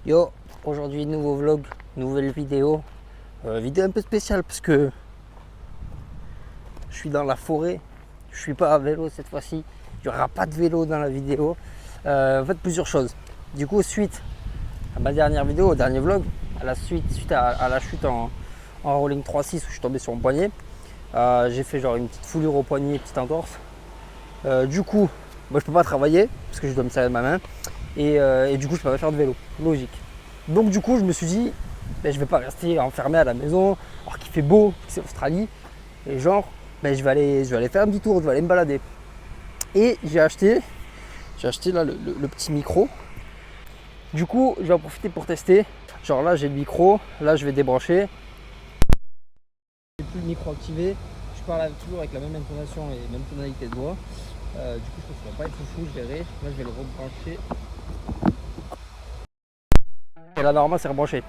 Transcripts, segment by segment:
Yo, aujourd'hui nouveau vlog, nouvelle vidéo. Vidéo un peu spéciale parce que je suis dans la forêt. Je suis pas à vélo cette fois-ci. Il n'y aura pas de vélo dans la vidéo. En fait, plusieurs choses. Du coup, suite à ma dernière vidéo, au dernier vlog, suite à la chute en rolling 3.6 où je suis tombé sur mon poignet, j'ai fait genre une petite foulure au poignet, une petite entorse. Du coup, moi je peux pas travailler parce que je dois me servir de ma main. Et du coup, je peux pas faire de vélo. Logique. Donc du coup, je me suis dit, je vais pas rester enfermé à la maison alors qu'il fait beau, c'est Australie. Et genre, je vais aller faire un petit tour, je vais aller me balader. Et j'ai acheté là le petit micro. Du coup, je vais en profiter pour tester. Genre là, j'ai le micro, là je vais débrancher. J'ai plus le micro activé. Je parle toujours avec la même intonation et même tonalité de voix. Du coup, je pense que ça va pas être fou, je verrai. Là, je vais le rebrancher. Et là, normalement, c'est rebranché.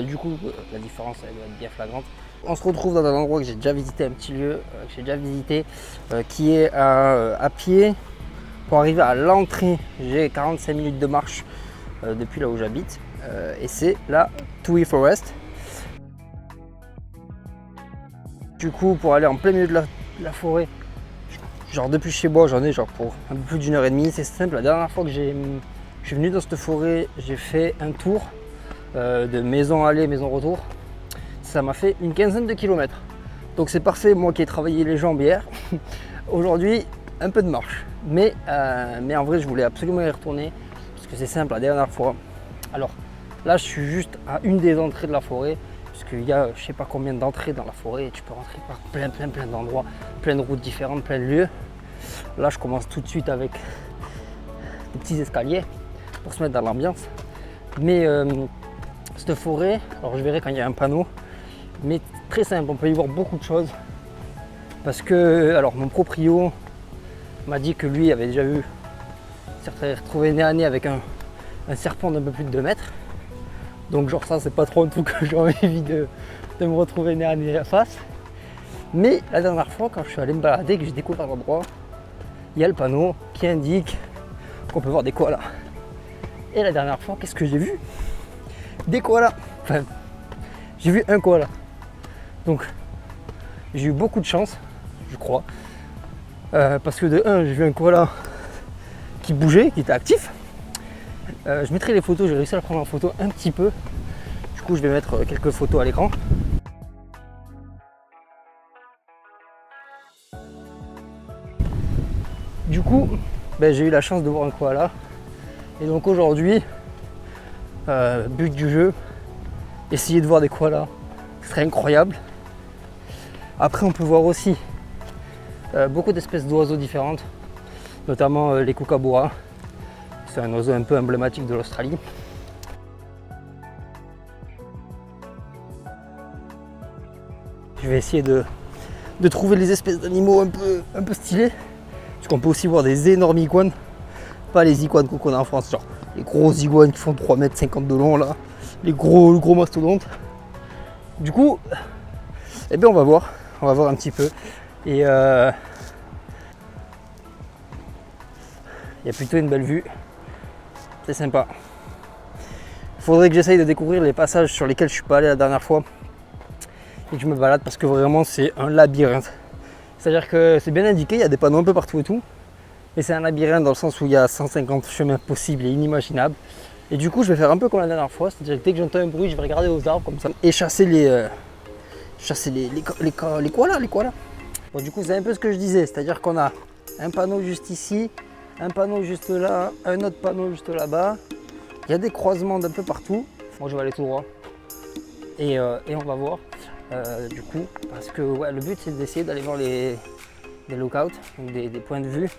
Du coup, la différence, elle doit être bien flagrante. On se retrouve dans un endroit que j'ai déjà visité, un petit lieu que j'ai déjà visité, qui est à pied. Pour arriver à l'entrée, j'ai 45 minutes de marche depuis là où j'habite. Et c'est la Toohey Forest. Du coup, pour aller en plein milieu de la forêt, genre depuis chez moi, j'en ai genre pour un peu plus d'une heure et demie. C'est simple, la dernière fois que je suis venu dans cette forêt, j'ai fait un tour de maison aller, maison retour. Ça m'a fait une quinzaine de kilomètres. Donc c'est parfait, moi qui ai travaillé les jambes hier. Aujourd'hui, un peu de marche. Mais en vrai, je voulais absolument y retourner parce que c'est simple, la dernière fois. Alors là, je suis juste à une des entrées de la forêt. Parce qu'il y a je sais pas combien d'entrées dans la forêt. Et tu peux rentrer par plein d'endroits, plein de routes différentes, plein de lieux. Là, je commence tout de suite avec des petits escaliers pour se mettre dans l'ambiance. Mais cette forêt, alors je verrai quand il y a un panneau. Mais très simple, on peut y voir beaucoup de choses. Parce que, alors mon proprio m'a dit que lui avait déjà vu, s'est retrouvé nez à nez avec un serpent d'un peu plus de 2 mètres. Donc genre ça, c'est pas trop un truc que j'ai envie de me retrouver nez à nez à face. Mais la dernière fois, quand je suis allé me balader, que j'ai découvert l'endroit, il y a le panneau qui indique qu'on peut voir des koalas. Et la dernière fois, qu'est-ce que j'ai vu? Des koalas. Enfin, j'ai vu un koala. Donc j'ai eu beaucoup de chance, je crois, parce que de 1, j'ai vu un koala qui bougeait, qui était actif. Je mettrai les photos, j'ai réussi à le prendre en photo un petit peu. Du coup, je vais mettre quelques photos à l'écran. Du coup, j'ai eu la chance de voir un koala. Et donc aujourd'hui, but du jeu, essayer de voir des koalas, ce serait incroyable. Après, on peut voir aussi beaucoup d'espèces d'oiseaux différentes, notamment les kookaburras. C'est un oiseau un peu emblématique de l'Australie. Je vais essayer de trouver les espèces d'animaux un peu stylés. Parce qu'on peut aussi voir des énormes iguanes. Pas les iguanes qu'on connaît en France, genre les gros iguanes qui font 3,50 m de long là. Les gros mastodontes. Du coup, on va voir. On va voir un petit peu. Et il y a plutôt une belle vue. C'est sympa. Il faudrait que j'essaye de découvrir les passages sur lesquels je suis pas allé la dernière fois. Et que je me balade parce que vraiment c'est un labyrinthe. C'est-à-dire que c'est bien indiqué, il y a des panneaux un peu partout et tout. Mais c'est un labyrinthe dans le sens où il y a 150 chemins possibles et inimaginables. Et du coup, je vais faire un peu comme la dernière fois. C'est-à-dire que dès que j'entends un bruit, je vais regarder aux arbres comme ça. Et chasser les koalas. Bon, du coup, c'est un peu ce que je disais. C'est-à-dire qu'on a un panneau juste ici, un panneau juste là, un autre panneau juste là-bas. Il y a des croisements d'un peu partout. Moi, je vais aller tout droit. Et on va voir. Du coup, parce que le but, c'est d'essayer d'aller voir des lookouts, donc des points de vue,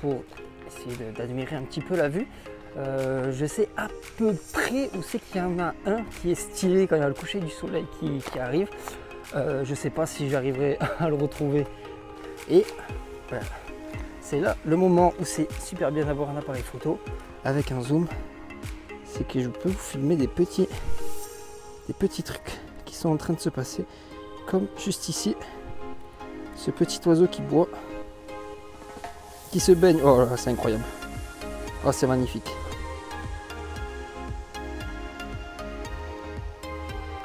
pour essayer d'admirer un petit peu la vue. Je sais à peu près où c'est qu'il y en a un qui est stylé quand il y a le coucher du soleil qui arrive. Je sais pas si j'arriverai à le retrouver. Et voilà. C'est là le moment où c'est super bien d'avoir un appareil photo avec un zoom. C'est que je peux vous filmer des petits trucs qui sont en train de se passer. Comme juste ici, ce petit oiseau qui boit, qui se baigne. Oh là, c'est incroyable. Oh, c'est magnifique.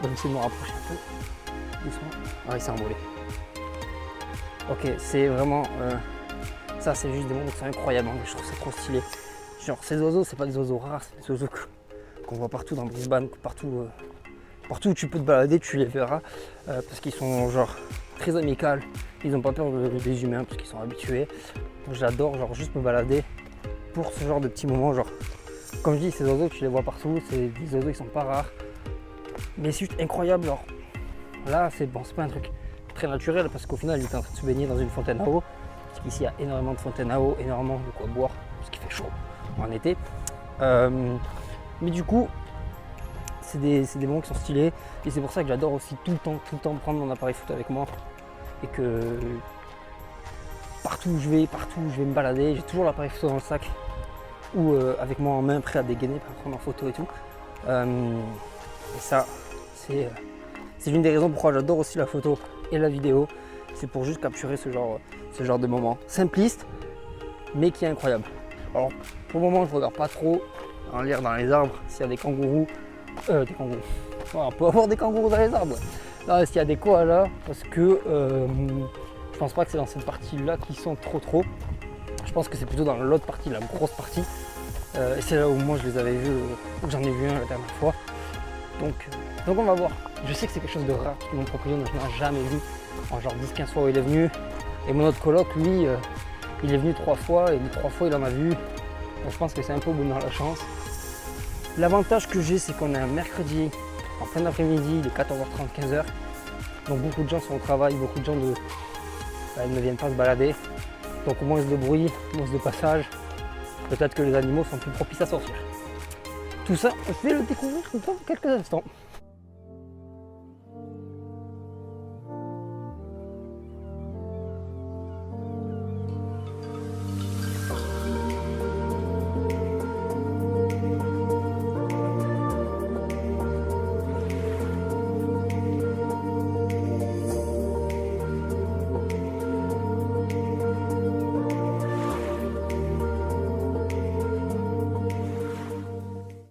Je vais essayer de me rapprocher un peu. Doucement. Ah, il s'est envolé. Ok, c'est vraiment... ça, c'est juste des moments qui sont incroyables. Hein. Je trouve ça trop stylé. Genre, ces oiseaux, c'est pas des oiseaux rares, c'est des oiseaux qu'on voit partout dans Brisbane, partout où tu peux te balader, tu les verras. Parce qu'ils sont genre très amicaux. Ils n'ont pas peur des humains parce qu'ils sont habitués. Donc, j'adore genre juste me balader pour ce genre de petits moments. Genre, comme je dis, ces oiseaux, tu les vois partout. C'est des oiseaux qui sont pas rares. Mais c'est juste incroyable. Genre, là, c'est bon, c'est pas un truc très naturel parce qu'au final, il est en train de se baigner dans une fontaine à eau. Parce qu'ici, il y a énormément de fontaines à eau, énormément de quoi boire parce qu'il fait chaud en été. Mais du coup, c'est des moments qui sont stylés. Et c'est pour ça que j'adore aussi tout le temps prendre mon appareil photo avec moi. Et que partout où je vais me balader, j'ai toujours l'appareil photo dans le sac ou avec moi en main prêt à dégainer pour prendre en photo et tout. Et ça, c'est l'une des raisons pourquoi j'adore aussi la photo et la vidéo. C'est pour juste capturer ce genre de moment simpliste, mais qui est incroyable. Alors, pour le moment, je ne regarde pas trop en l'air dans les arbres s'il y a des kangourous. Des kangourous. Ouais, on peut avoir des kangourous dans les arbres. Là, s'il y a des koalas, parce que je pense pas que c'est dans cette partie-là qu'ils sont trop. Je pense que c'est plutôt dans l'autre partie, la grosse partie. Et c'est là où moi je les avais vus, où j'en ai vu un la dernière fois. Donc on va voir. Je sais que c'est quelque chose de rare, parce que mon proprio je n'ai jamais vu en genre 10-15 fois où il est venu. Et mon autre coloc, lui, il est venu 3 fois et les 3 fois il en a vu. Donc je pense que c'est un peu au bout de la chance. L'avantage que j'ai, c'est qu'on est un mercredi en fin d'après-midi, il est 14h30, 15h. Donc beaucoup de gens sont au travail, beaucoup de gens ne viennent pas se balader. Donc moins de bruit, moins de passage. Peut-être que les animaux sont plus propices à sortir. Tout ça, je vais le découvrir dans quelques instants.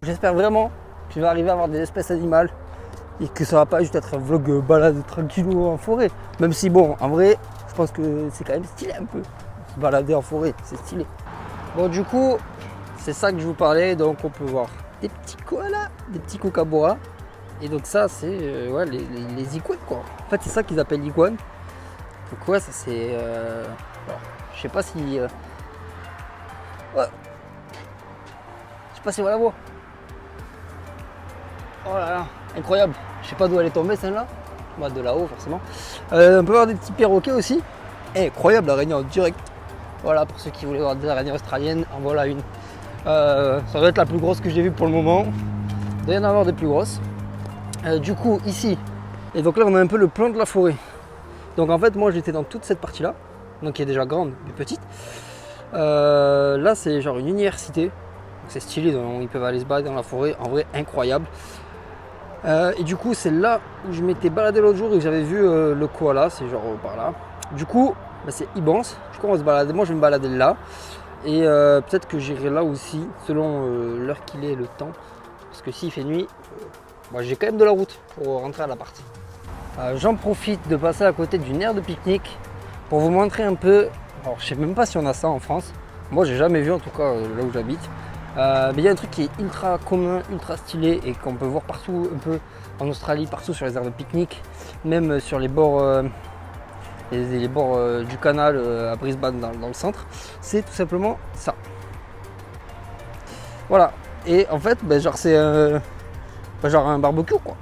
J'espère vraiment que je vais arriver à avoir des espèces animales et que ça va pas juste être un vlog balade tranquillou en forêt. Même si bon, en vrai, je pense que c'est quand même stylé un peu. Se balader en forêt, c'est stylé. Bon du coup, c'est ça que je vous parlais. Donc on peut voir des petits koalas, des petits kookaburras. Et donc ça c'est ouais, les iguanes quoi. En fait c'est ça qu'ils appellent iguanes. Donc ouais, ça c'est... je sais pas si... ouais. Je sais pas si on va la voir. Oh là là, incroyable. Je sais pas d'où elle est tombée celle-là. Bah, de là-haut forcément. On peut voir des petits perroquets aussi. Incroyable l'araignée en direct. Voilà, pour ceux qui voulaient voir des araignées australiennes, en voilà une. Ça doit être la plus grosse que j'ai vue pour le moment. Il doit y en avoir des plus grosses. Du coup, ici, et donc là on a un peu le plan de la forêt. Donc en fait moi j'étais dans toute cette partie là, donc qui est déjà grande mais petite. Là c'est genre une université. C'est stylé, donc ils peuvent aller se balader dans la forêt, en vrai incroyable. Et du coup c'est là où je m'étais baladé l'autre jour et j'avais vu le koala, c'est genre par là. Du coup bah, c'est immense, du coup on va se balader, moi je vais me balader là. Et peut-être que j'irai là aussi, selon l'heure qu'il est, le temps. Parce que s'il fait nuit, bah, j'ai quand même de la route pour rentrer à l'appart. J'en profite de passer à côté d'une aire de pique-nique pour vous montrer un peu. Alors je sais même pas si on a ça en France, moi j'ai jamais vu en tout cas là où j'habite. Mais il y a un truc qui est ultra commun, ultra stylé et qu'on peut voir partout, un peu en Australie, partout sur les aires de pique-nique, même sur les bords, les bords du canal à Brisbane dans le centre. C'est tout simplement ça. Voilà. Et en fait, ben, genre c'est genre un barbecue quoi.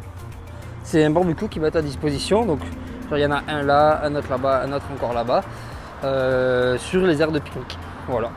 C'est un barbecue qui va être à disposition. Donc il y en a un là, un autre là-bas, un autre encore là-bas, sur les aires de pique-nique. Voilà.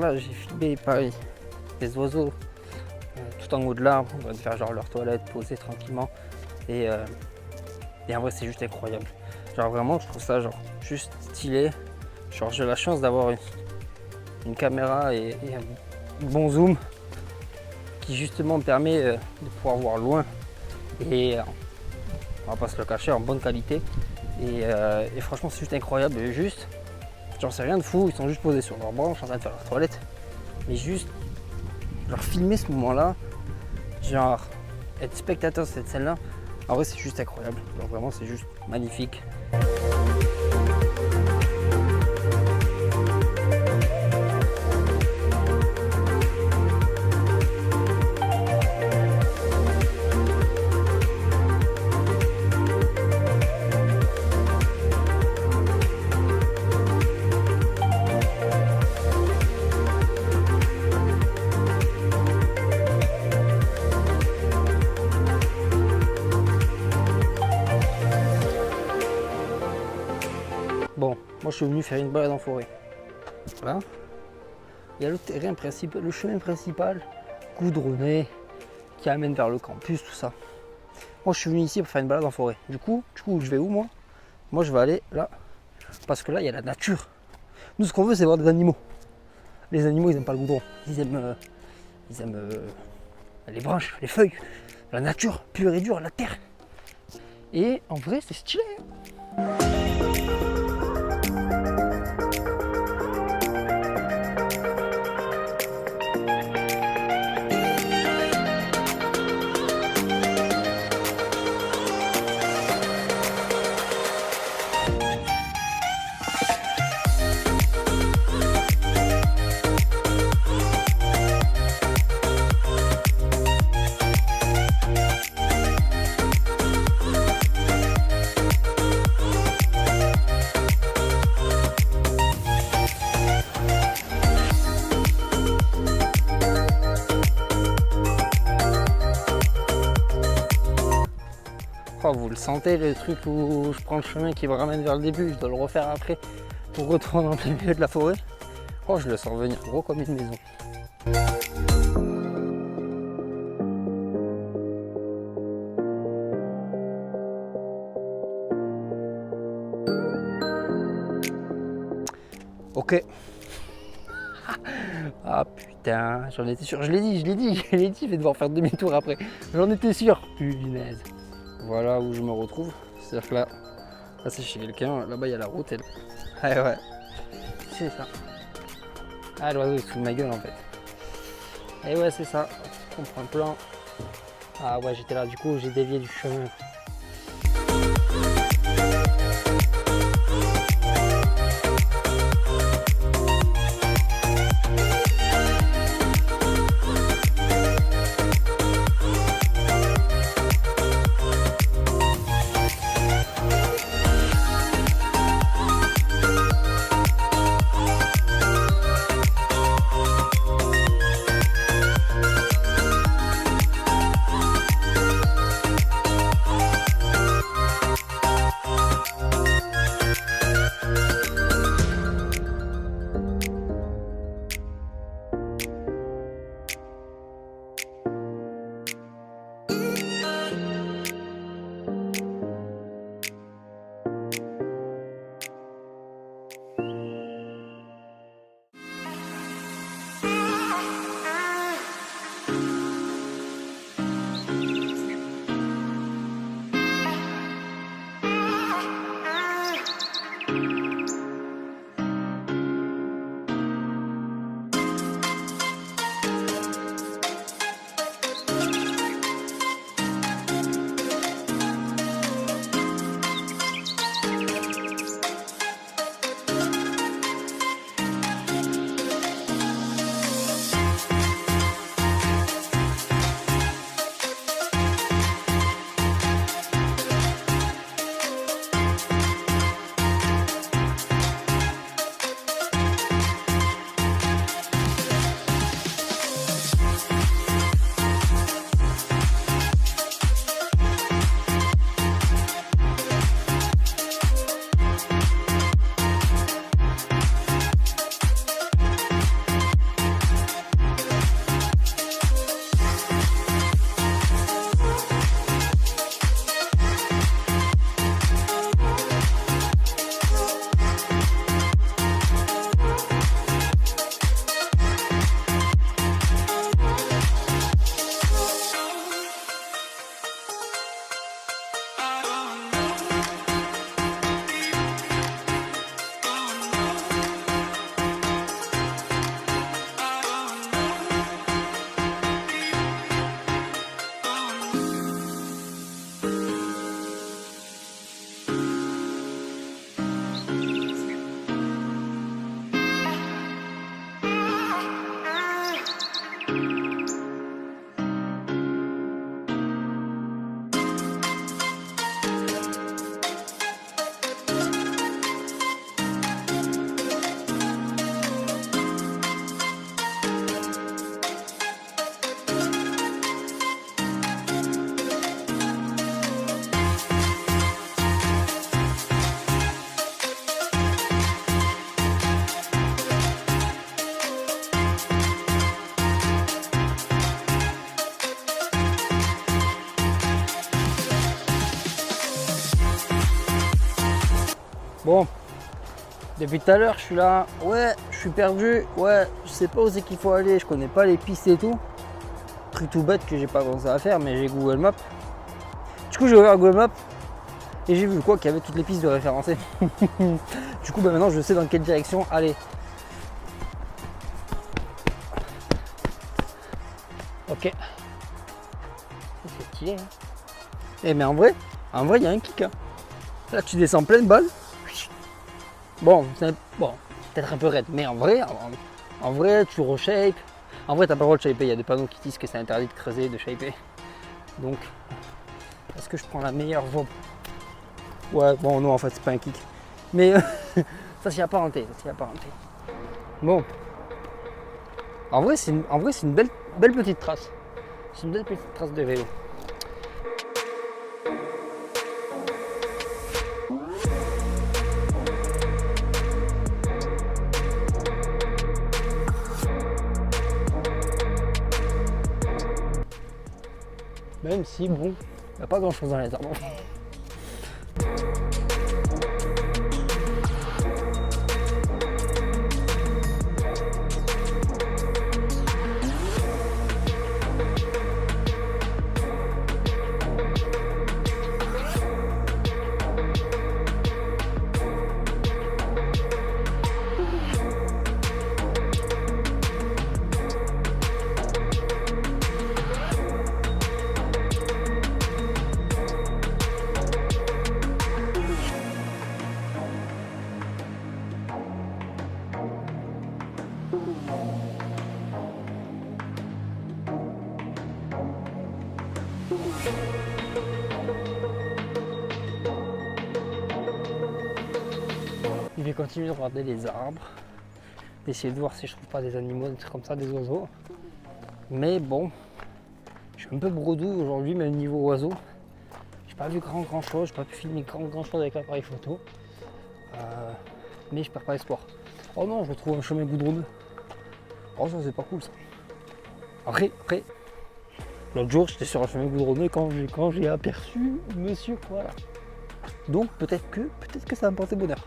là, j'ai filmé pareil des oiseaux tout en haut de l'arbre, on va faire genre leur toilette, poser tranquillement. Et en vrai, c'est juste incroyable. Genre vraiment, je trouve ça genre juste stylé. Genre j'ai la chance d'avoir une caméra et un bon zoom qui justement me permet de pouvoir voir loin. Et on va pas se le cacher, en bonne qualité. Et franchement, c'est juste incroyable. Et juste, genre c'est rien de fou, ils sont juste posés sur leur branche en train de faire leur toilette. Mais juste, genre filmer ce moment-là, genre être spectateur de cette scène-là, en vrai c'est juste incroyable. Genre vraiment c'est juste magnifique. Bon, moi je suis venu faire une balade en forêt. Voilà. Il y a le terrain principal, le chemin principal, goudronné, qui amène vers le campus, tout ça. Moi je suis venu ici pour faire une balade en forêt. Du coup, je vais où moi? Moi je vais aller là, parce que là il y a la nature. Nous ce qu'on veut c'est voir des animaux. Les animaux ils aiment pas le goudron, ils aiment les branches, les feuilles, la nature pure et dure, la terre. Et en vrai c'est stylé. Oh, vous le sentez le truc où je prends le chemin qui me ramène vers le début, je dois le refaire après pour retourner en plein milieu de la forêt. Oh, je le sens venir gros comme une maison. Ok. Ah putain, j'en étais sûr, je l'ai dit, je vais devoir faire demi-tour après. J'en étais sûr, punaise. Voilà où je me retrouve, c'est-à-dire que là c'est chez quelqu'un, là-bas il y a la route. Ouais, c'est ça. Ah l'oiseau il se fout de ma gueule en fait. Et ouais c'est ça, on prend le plan. Ah ouais j'étais là, du coup j'ai dévié du chemin. Bon, depuis tout à l'heure, je suis là, ouais, je suis perdu, ouais, je sais pas où c'est qu'il faut aller, je connais pas les pistes et tout. Truc tout bête que j'ai pas pensé à faire, mais j'ai Google Maps. Du coup, j'ai ouvert Google Maps et j'ai vu quoi qu'il y avait toutes les pistes de référencées. Du coup, bah, maintenant, je sais dans quelle direction aller. Ok. C'est stylé, hein. Eh, mais en vrai, il y a un kick. Hein. Là, tu descends pleine balle. Bon, c'est peut-être un peu raide, mais en vrai, tu reshape. En vrai, t'as pas le droit de shaper. Il y a des panneaux qui disent que c'est interdit de creuser, de shaper. Donc, est-ce que je prends la meilleure voie? Ouais, bon, non, en fait, c'est pas un kick. Mais ça s'y apparenté. Bon. En vrai, c'est une belle petite trace. C'est une belle petite trace de vélo. Même si, bon, il n'y a pas grand chose dans les arbres. Je vais continuer de regarder les arbres, d'essayer de voir si je trouve pas des animaux, des trucs comme ça, des oiseaux. Mais bon, je suis un peu bredou aujourd'hui, même niveau oiseaux. J'ai pas vu grand chose, j'ai pas pu filmer grand chose avec l'appareil photo. Mais je perds pas espoir. Oh non, je retrouve un chemin goudronneux. Oh ça c'est pas cool ça. Après, l'autre jour j'étais sur un chemin goudronneux quand j'ai aperçu monsieur voilà. Donc peut-être que ça va me porter bonheur.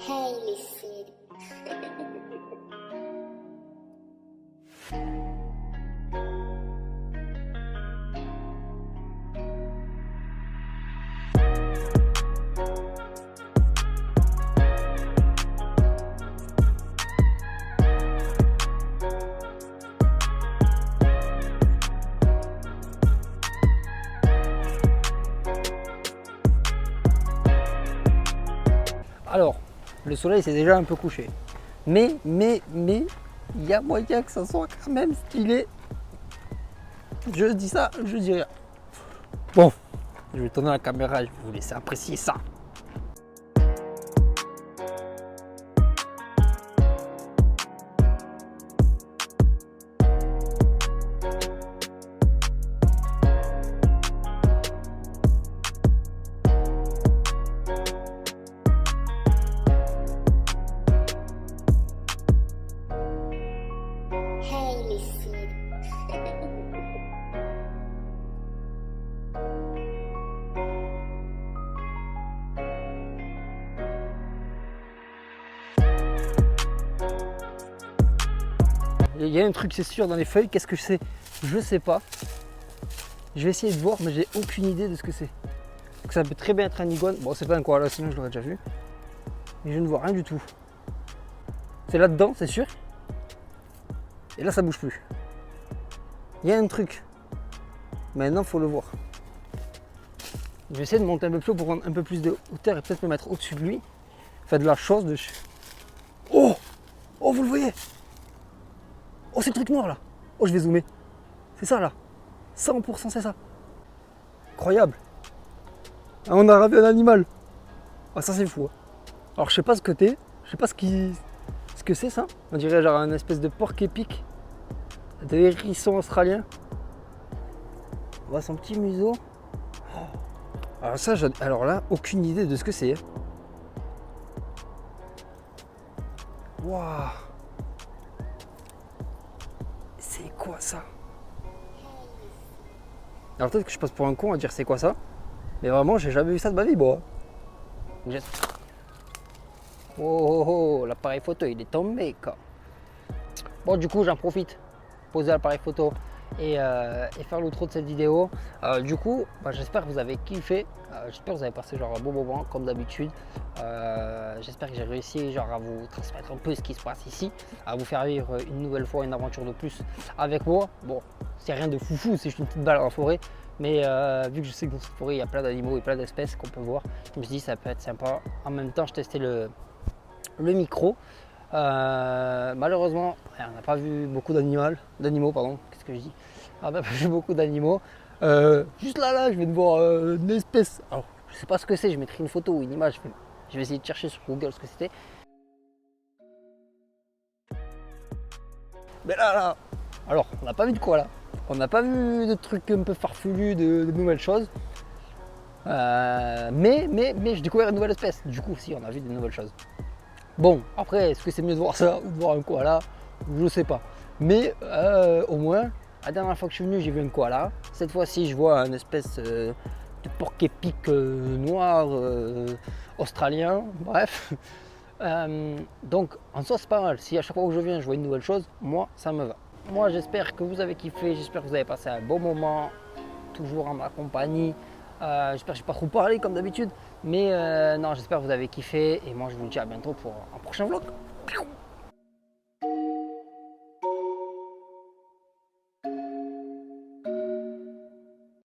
Hey, Lucid. Alors, le soleil s'est déjà un peu couché. Mais, il y a moyen que ça soit quand même stylé. Je dis ça, je dis rien. Bon, je vais tourner la caméra, je vais vous laisser apprécier ça. Hey, Lucid. Il y a un truc, c'est sûr, dans les feuilles. Qu'est-ce que c'est? Je sais pas. Je vais essayer de voir, mais j'ai aucune idée de ce que c'est. Ça peut très bien être un iguane. Bon, c'est pas un koala, sinon je l'aurais déjà vu. Mais je ne vois rien du tout. C'est là-dedans, c'est sûr. Et là, ça bouge plus. Il y a un truc. Maintenant, il faut le voir. Je vais essayer de monter un peu plus haut pour prendre un peu plus de hauteur et peut-être me mettre au-dessus de lui. Faire de la chose de... Oh, vous le voyez? Oh, c'est le truc noir là. Oh, je vais zoomer. C'est ça là. 100% c'est ça. Incroyable. Ah, on a ravi un animal. Ah, ça c'est fou. Hein. Alors je sais pas ce que t'es. Je sais pas ce que c'est ça. On dirait genre un espèce de porc épic. De hérisson australien. On voit son petit museau. Oh. Alors ça, alors là, aucune idée de ce que c'est. Waouh. C'est quoi ça? Alors peut-être que je passe pour un con à dire c'est quoi ça. Mais vraiment, j'ai jamais vu ça de ma vie, moi. Oh, oh, oh, l'appareil photo, il est tombé, quoi. Bon, du coup, j'en profite. Poser l'appareil photo et faire l'outro de cette vidéo. Du coup, j'espère que vous avez kiffé. J'espère que vous avez passé genre un bon moment, comme d'habitude. J'espère que j'ai réussi genre, à vous transmettre un peu ce qui se passe ici. À vous faire vivre une nouvelle fois une aventure de plus avec moi. Bon, c'est rien de foufou, c'est juste une petite balade en forêt. Mais vu que je sais que dans cette forêt, il y a plein d'animaux et plein d'espèces qu'on peut voir, je me suis dit ça peut être sympa. En même temps, je testais le micro. Malheureusement, on n'a pas vu beaucoup d'animaux, pardon, qu'est-ce que je dis? On n'a pas vu beaucoup d'animaux. Juste là, je vais de voir une espèce. Alors, je sais pas ce que c'est, je mettrai une photo ou une image. Je vais essayer de chercher sur Google ce que c'était. Mais là, alors, on n'a pas vu de quoi là. On n'a pas vu de trucs un peu farfelus, de nouvelles choses. Mais j'ai découvert une nouvelle espèce. Du coup, si, on a vu des nouvelles choses. Bon, après, est-ce que c'est mieux de voir ça ou de voir un koala? Je sais pas. Mais au moins, la dernière fois que je suis venu, j'ai vu un koala. Cette fois-ci, je vois une espèce de porc épic noir australien. Bref. Donc, en soi, c'est pas mal. Si à chaque fois où je viens, je vois une nouvelle chose, moi, ça me va. Moi, j'espère que vous avez kiffé. J'espère que vous avez passé un bon moment, toujours en ma compagnie. J'espère que je n'ai pas trop parlé comme d'habitude. Mais non, j'espère que vous avez kiffé. Et moi, je vous dis à bientôt pour un prochain vlog.